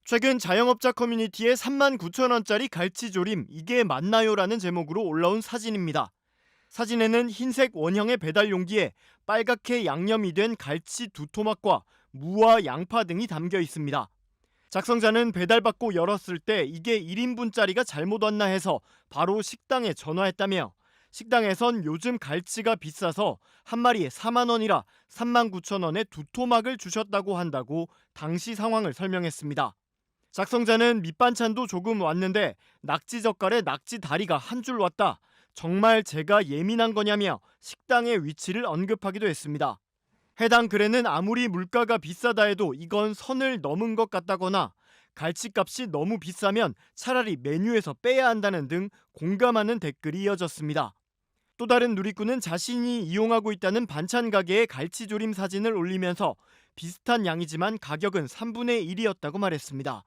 최근 자영업자 커뮤니티에 39,000원짜리 갈치조림 이게 맞나요라는 제목으로 올라온 사진입니다. 사진에는 흰색 원형의 배달 용기에 빨갛게 양념이 된 갈치 2토막과 무와 양파 등이 담겨 있습니다. 작성자는 배달받고 열었을 때 이게 1인분짜리가 잘못 왔나 해서 바로 식당에 전화했다며 식당에선 요즘 갈치가 비싸서 한 마리에 4만 원이라 39,000원에 2토막을 주셨다고 한다고 당시 상황을 설명했습니다. 작성자는 밑반찬도 조금 왔는데 낙지 젓갈에 낙지 다리가 한 줄 왔다. 정말 제가 예민한 거냐며 식당의 위치를 언급하기도 했습니다. 해당 글에는 아무리 물가가 비싸다 해도 이건 선을 넘은 것 같다거나 갈치값이 너무 비싸면 차라리 메뉴에서 빼야 한다는 등 공감하는 댓글이 이어졌습니다. 또 다른 누리꾼은 자신이 이용하고 있다는 반찬 가게의 갈치조림 사진을 올리면서 비슷한 양이지만 가격은 3분의 1이었다고 말했습니다.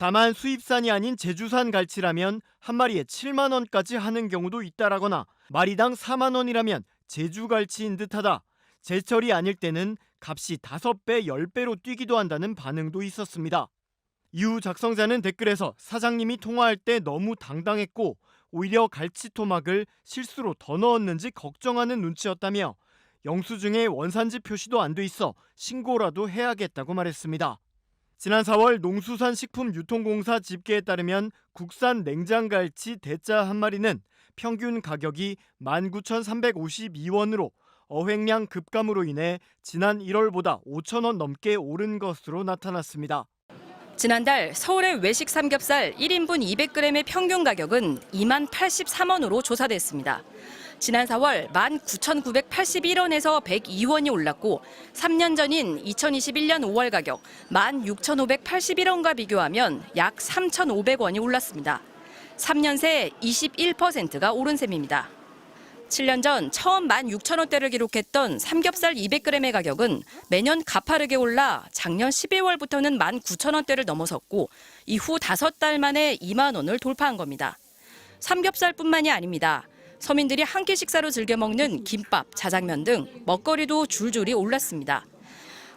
다만 수입산이 아닌 제주산 갈치라면 한 마리에 7만 원까지 하는 경우도 있다라거나 마리당 4만 원이라면 제주 갈치인 듯하다. 제철이 아닐 때는 값이 5배, 10배로 뛰기도 한다는 반응도 있었습니다. 이후 작성자는 댓글에서 사장님이 통화할 때 너무 당당했고 오히려 갈치 토막을 실수로 더 넣었는지 걱정하는 눈치였다며 영수증에 원산지 표시도 안 돼 있어 신고라도 해야겠다고 말했습니다. 지난 4월 농수산식품유통공사 집계에 따르면 국산 냉장갈치 대짜 한 마리는 평균 가격이 19,352원으로 어획량 급감으로 인해 지난 1월보다 5,000원 넘게 오른 것으로 나타났습니다. 지난달 서울의 외식 삼겹살 1인분 200g의 평균 가격은 2만 83원으로 조사됐습니다. 지난 4월 19,981원에서 102원이 올랐고 3년 전인 2021년 5월 가격 16,581원과 비교하면 약 3,500원이 올랐습니다. 3년 새 21%가 오른 셈입니다. 7년 전 처음 16,000원대를 기록했던 삼겹살 200g의 가격은 매년 가파르게 올라 작년 12월부터는 19,000원대를 넘어섰고 이후 5달 만에 2만 원을 돌파한 겁니다. 삼겹살뿐만이 아닙니다. 서민들이 한 끼 식사로 즐겨 먹는 김밥, 자장면 등 먹거리도 줄줄이 올랐습니다.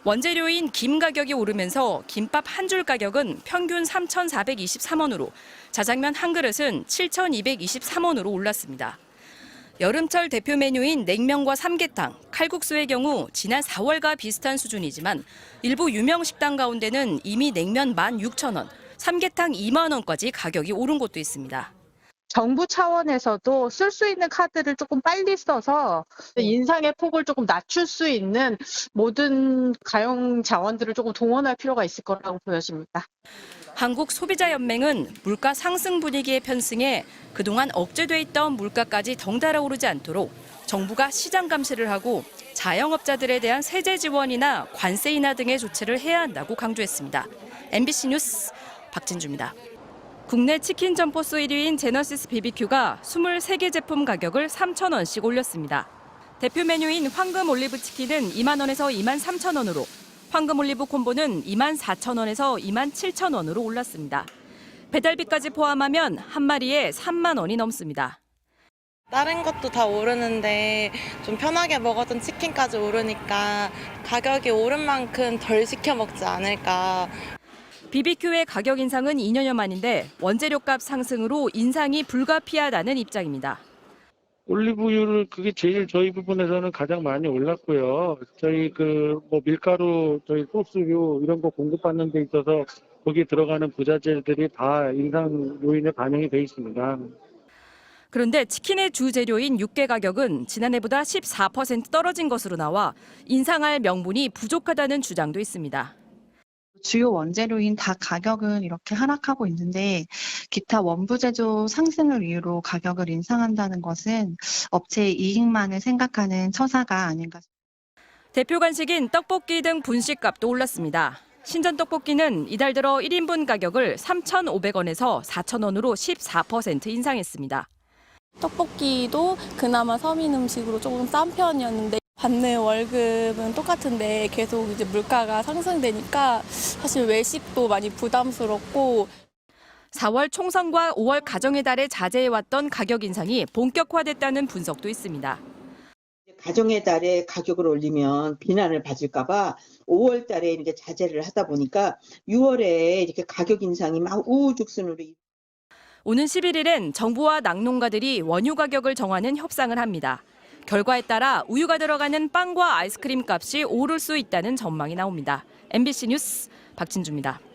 원재료인 김 가격이 오르면서 김밥 한 줄 가격은 평균 3,423원으로 자장면 한 그릇은 7,223원으로 올랐습니다. 여름철 대표 메뉴인 냉면과 삼계탕, 칼국수의 경우 지난 4월과 비슷한 수준이지만 일부 유명 식당 가운데는 이미 냉면 16,000원, 삼계탕 2만 원까지 가격이 오른 곳도 있습니다. 정부 차원에서도 쓸 수 있는 카드를 조금 빨리 써서 인상의 폭을 조금 낮출 수 있는 모든 가용 자원들을 조금 동원할 필요가 있을 거라고 보여집니다. 한국소비자연맹은 물가 상승 분위기에 편승해 그동안 억제돼 있던 물가까지 덩달아 오르지 않도록 정부가 시장 감시를 하고 자영업자들에 대한 세제 지원이나 관세 인하 등의 조치를 해야 한다고 강조했습니다. MBC 뉴스 박진주입니다. 국내 치킨 점포수 1위인 제너시스 BBQ가 23개 제품 가격을 3,000원씩 올렸습니다. 대표 메뉴인 황금 올리브 치킨은 2만 원에서 2만 3천 원으로, 황금 올리브 콤보는 2만 4천 원에서 2만 7천 원으로 올랐습니다. 배달비까지 포함하면 한 마리에 3만 원이 넘습니다. 다른 것도 다 오르는데 좀 편하게 먹었던 치킨까지 오르니까 가격이 오른 만큼 덜 시켜 먹지 않을까. BBQ의 가격 인상은 2년여 만인데 원재료값 상승으로 인상이 불가피하다는 입장입니다. 올리브유를 그게 제일 저희 부분에서는 가장 많이 올랐고요. 저희 밀가루, 저희 소스류 이런 거 공급받는 데 있어서 거기에 들어가는 부자재들이 다 인상 요인에 반영이 돼 있습니다. 그런데 치킨의 주 재료인 육개 가격은 지난해보다 14% 떨어진 것으로 나와 인상할 명분이 부족하다는 주장도 있습니다. 주요 원재료인 닭 가격은 이렇게 하락하고 있는데 기타 원부 제조 상승을 이유로 가격을 인상한다는 것은 업체의 이익만을 생각하는 처사가 아닌가. 대표 간식인 떡볶이 등 분식값도 올랐습니다. 신전 떡볶이는 이달 들어 1인분 가격을 3,500원에서 4,000원으로 14% 인상했습니다. 떡볶이도 그나마 서민 음식으로 조금 싼 편이었는데 받는 월급은 똑같은데 계속 이제 물가가 상승되니까 사실 외식도 많이 부담스럽고 4월 총선과 5월 가정의 달에 자제해왔던 가격 인상이 본격화됐다는 분석도 있습니다. 가정의 달에 가격을 올리면 비난을 받을까봐 5월 달에 이렇게 자제를 하다 보니까 6월에 이렇게 가격 인상이 막 우후죽순으로. 오는 11일엔 정부와 낙농가들이 원유 가격을 정하는 협상을 합니다. 결과에 따라 우유가 들어가는 빵과 아이스크림 값이 오를 수 있다는 전망이 나옵니다. MBC 뉴스 박진주입니다.